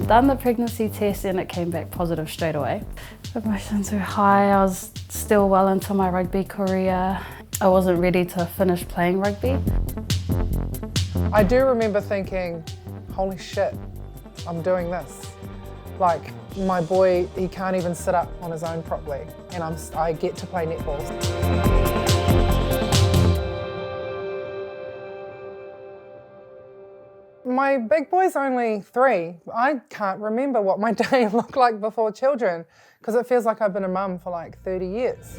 Done the pregnancy test and it came back positive straight away. Emotions were high. I was still well into my rugby career. I wasn't ready to finish playing rugby. I do remember thinking, holy shit, I'm doing this. Like, my boy, he can't even sit up on his own properly, and I get to play netball. My big boy's only 3. I can't remember what my day looked like before children, because it feels like I've been a mum for like 30 years.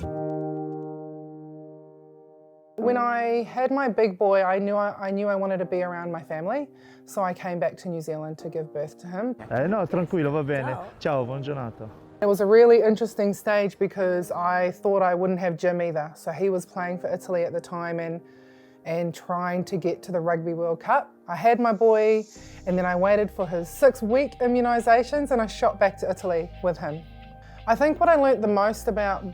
When I had my big boy, I knew I wanted to be around my family, so I came back to New Zealand to give birth to him. No, tranquillo, va bene. Ciao, buona giornata. It was a really interesting stage because I thought I wouldn't have Jim either. So he was playing for Italy at the time and trying to get to the Rugby World Cup. I had my boy and then I waited for his 6-week immunisations and I shot back to Italy with him. I think what I learnt the most about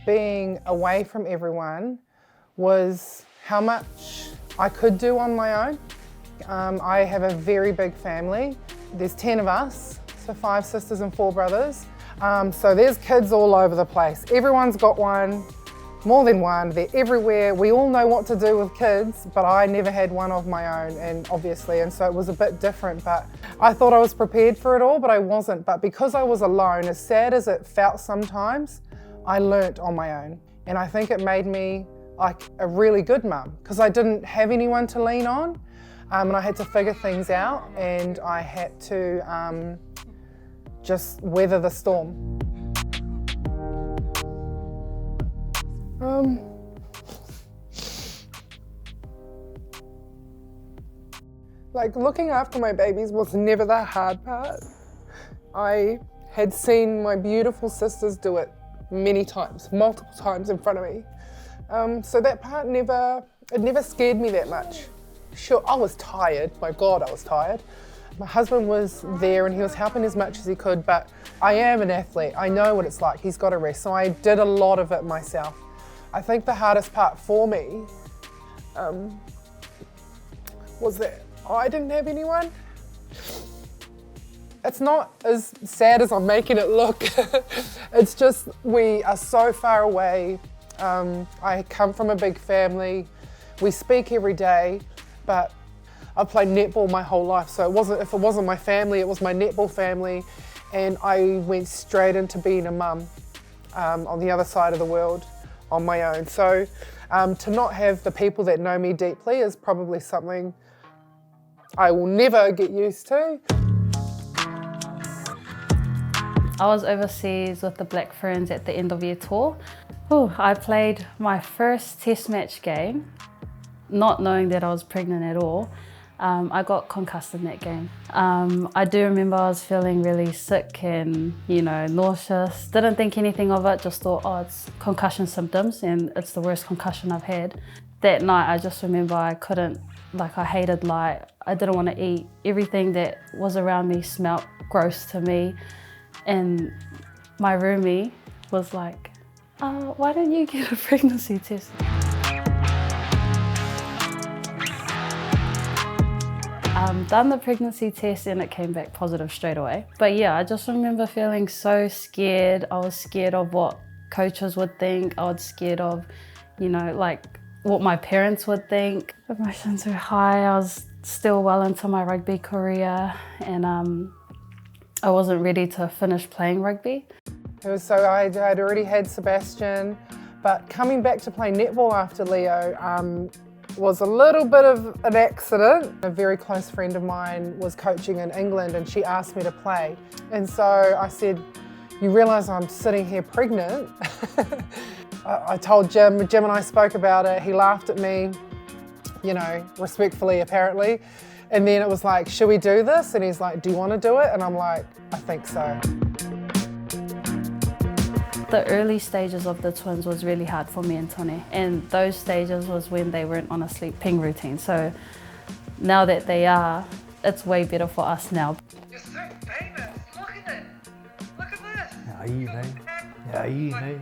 being away from everyone was how much I could do on my own. I have a very big family. There's 10 of us, so 5 sisters and 4 brothers. So there's kids all over the place. Everyone's got one, more than one, they're everywhere. We all know what to do with kids, but I never had one of my own, and obviously, and so it was a bit different, but I thought I was prepared for it all, but I wasn't. But because I was alone, as sad as it felt sometimes, I learnt on my own. And I think it made me like a really good mum, because I didn't have anyone to lean on, and I had to figure things out, and I had to just weather the storm. Like, looking after my babies was never the hard part. I had seen my beautiful sisters do it many times, multiple times in front of me. So that part never scared me that much. Sure, I was tired, my God, I was tired. My husband was there and he was helping as much as he could, but I am an athlete, I know what it's like, he's got to rest, so I did a lot of it myself. I think the hardest part for me was that I didn't have anyone. It's not as sad as I'm making it look. It's just we are so far away. I come from a big family. We speak every day, but I've played netball my whole life, so if it wasn't my family, it was my netball family, and I went straight into being a mum on the other side of the world on my own. So to not have the people that know me deeply is probably something I will never get used to. I was overseas with the Black Ferns at the end of year tour. I played my first test match game, not knowing that I was pregnant at all. I got concussed in that game. I do remember I was feeling really sick and, nauseous. Didn't think anything of it, just thought, it's concussion symptoms and it's the worst concussion I've had. That night, I just remember I hated light. I didn't want to eat. Everything that was around me smelt gross to me. And my roomie was like, why don't you get a pregnancy test? Done the pregnancy test and it came back positive straight away. But yeah, I just remember feeling so scared. I was scared of what coaches would think. I was scared of, what my parents would think. Emotions were high. I was still well into my rugby career and I wasn't ready to finish playing rugby. So I'd already had Sebastian, but coming back to play netball after Leo was a little bit of an accident. A very close friend of mine was coaching in England and she asked me to play. And so I said, you realise I'm sitting here pregnant? I told Jim and I spoke about it. He laughed at me, respectfully apparently. And then it was like, should we do this? And he's like, do you want to do it? And I'm like, I think so. The early stages of the twins was really hard for me and Tony. And those stages was when they weren't on a sleeping routine. So now that they are, it's way better for us now. You're so famous. Look at it. Look at this. How are you, babe? I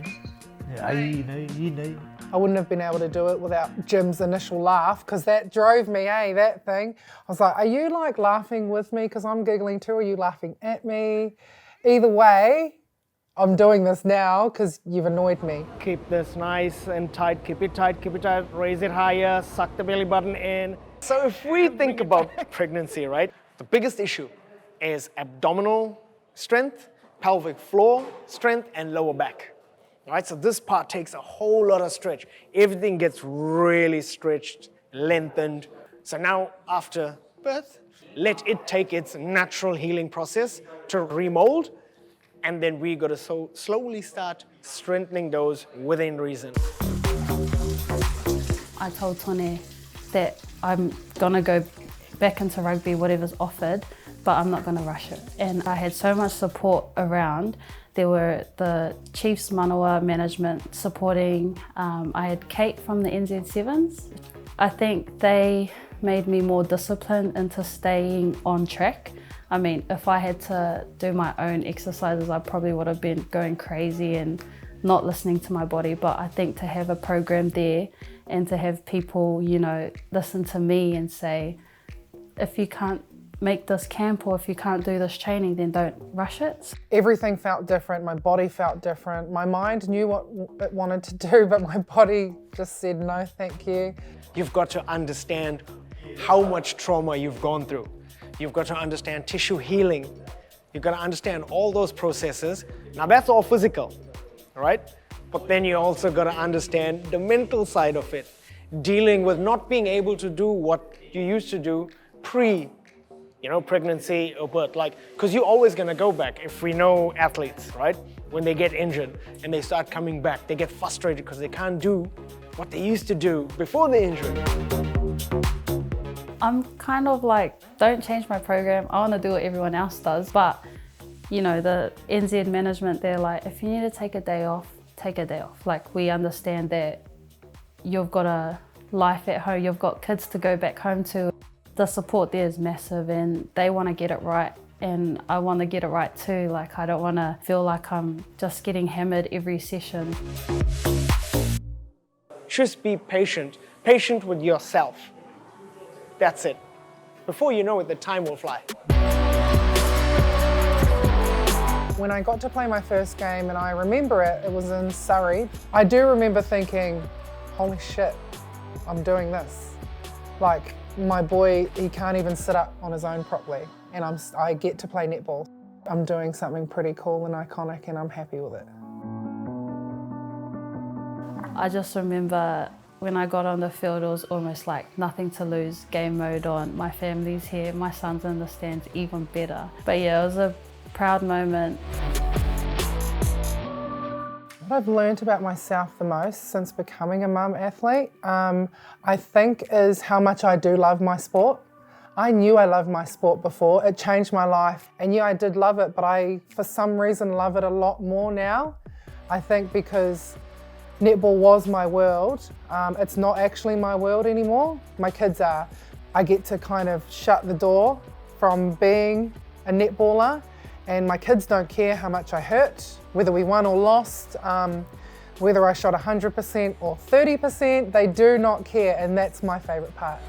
wouldn't have been able to do it without Jim's initial laugh, because that drove me, that thing. I was like, are you like laughing with me because I'm giggling too, or are you laughing at me? Either way, I'm doing this now because you've annoyed me. Keep this nice and tight, keep it tight, raise it higher, suck the belly button in. So if we think about pregnancy, right, the biggest issue is abdominal strength, pelvic floor strength, and lower back. All right, so this part takes a whole lot of stretch. Everything gets really stretched, lengthened. So now after birth, let it take its natural healing process to remold, and then we got to slowly start strengthening those within reason. I told Tone that I'm gonna go back into rugby, whatever's offered, but I'm not gonna rush it. And I had so much support around. There were the Chiefs Manawa management supporting. I had Kate from the NZ Sevens. I think they made me more disciplined into staying on track. I mean, if I had to do my own exercises, I probably would have been going crazy and not listening to my body. But I think to have a program there and to have people, you know, listen to me and say, if you can't make this camp or if you can't do this training, then don't rush it. Everything felt different, my body felt different. My mind knew what it wanted to do, but my body just said no, thank you. You've got to understand how much trauma you've gone through. You've got to understand tissue healing. You've got to understand all those processes. Now that's all physical, right? But then you also got to understand the mental side of it, dealing with not being able to do what you used to do pregnancy or birth, because you're always gonna go back. If we know athletes, right? When they get injured and they start coming back, they get frustrated because they can't do what they used to do before the injury. I'm kind of like, don't change my program. I wanna do what everyone else does. But, you know, the NZ management, they're like, if you need to take a day off, take a day off. Like, we understand that you've got a life at home, you've got kids to go back home to. The support there is massive and they want to get it right, and I want to get it right too. Like, I don't want to feel like I'm just getting hammered every session. Just be patient with yourself. That's it. Before you know it, the time will fly. When I got to play my first game, and I remember it was in Surrey, I do remember thinking, holy shit, I'm doing this. Like, my boy, he can't even sit up on his own properly, and I get to play netball. I'm doing something pretty cool and iconic, and I'm happy with it. I just remember when I got on the field, it was almost like nothing to lose, game mode on, my family's here, my son's in the stands, even better. But yeah, it was a proud moment. What I've learned about myself the most since becoming a mum athlete, I think, is how much I do love my sport. I knew I loved my sport before. It changed my life. And yeah, I did love it, but I, for some reason, love it a lot more now. I think because netball was my world. It's not actually my world anymore. My kids are. I get to kind of shut the door from being a netballer, and my kids don't care how much I hurt, whether we won or lost, whether I shot 100% or 30%, they do not care, and that's my favourite part.